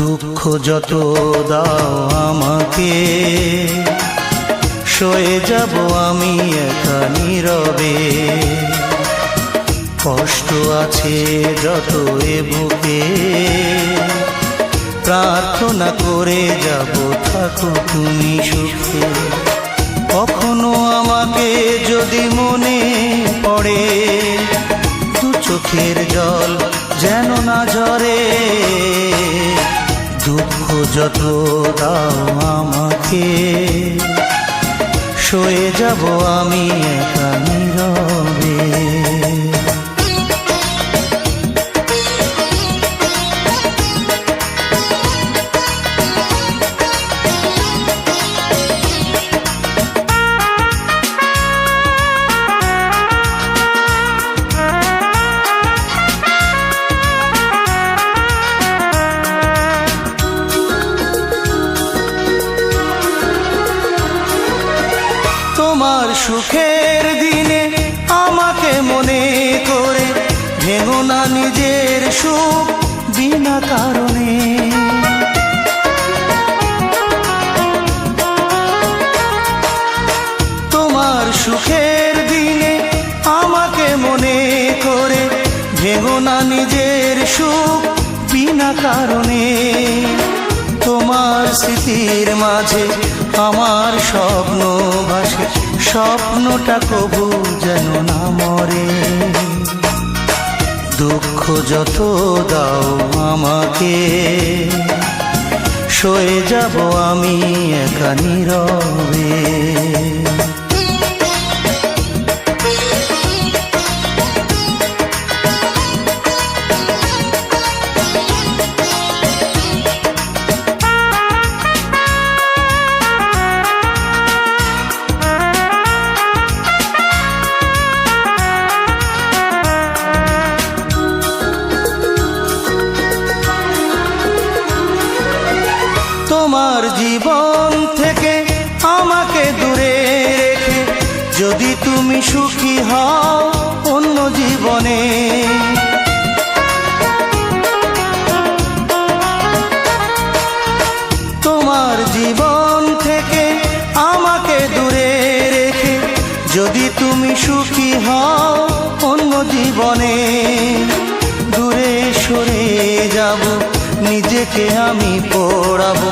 দুঃখ যত দাও আমাকে, সয়ে যাব আমি একা নীরবে। কষ্ট আছে যত এ বুকে, প্রার্থনা করে যাব থাকো তুমি সুখে। কখনো আমাকে যদি মনে পড়ে, দু চোখের জল যেন না ঝরে। দুঃখ যত দাও আমাকে, সয়ে যাব আমি একা নীরবে। তোমার সুখের দিনে আমাকে মনে করে, ভেঙো না নিজের সুখ বিনা কারণে। তোমার সুখের দিনে আমাকে মনে করে, ভেঙো না নিজের সুখ বিনা কারণে। তোমার স্মৃতির মাঝে আমার স্বপ্ন ভাসে, স্বপ্নটা কবু যেন না মরে। দুঃখ যত দাও আমাকে, সয়ে যাব আমি একা নীরবে। তোমার জীবন থেকে আমাকে দূরে রেখে, যদি তুমি সুখী হও অন্য জীবনে। তোমার জীবন থেকে আমাকে দূরে রেখে, যদি তুমি সুখী হও অন্য জীবনে। দূরে সরে যাব, নিজেকে আমি পড়াবো,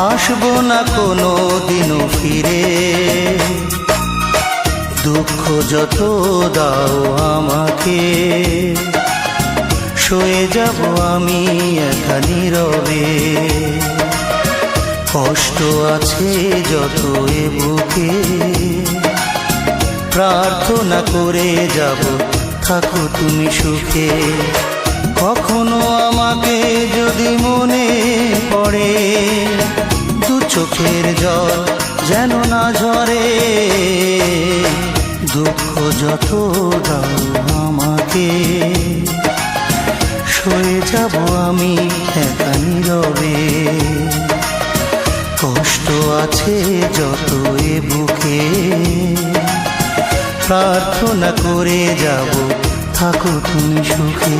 আসবো না কোনো দিনও ফিরে। দুঃখ যত দাও আমাকে, সয়ে যাব আমি একা নীরবে। কষ্ট আছে যত এ বুকে, প্রার্থনা করে যাব থাকো তুমি সুখে। কখনো আমাকে যদি মনে পড়ে, দু চোখের জল যেন না ঝরে। দুঃখ যত দাও আমাকে, সয়ে যাব আমি একা নীরবে। কষ্ট আছে যত এ বুকে, প্রার্থনা করে যাব থাকো তুমি সুখে।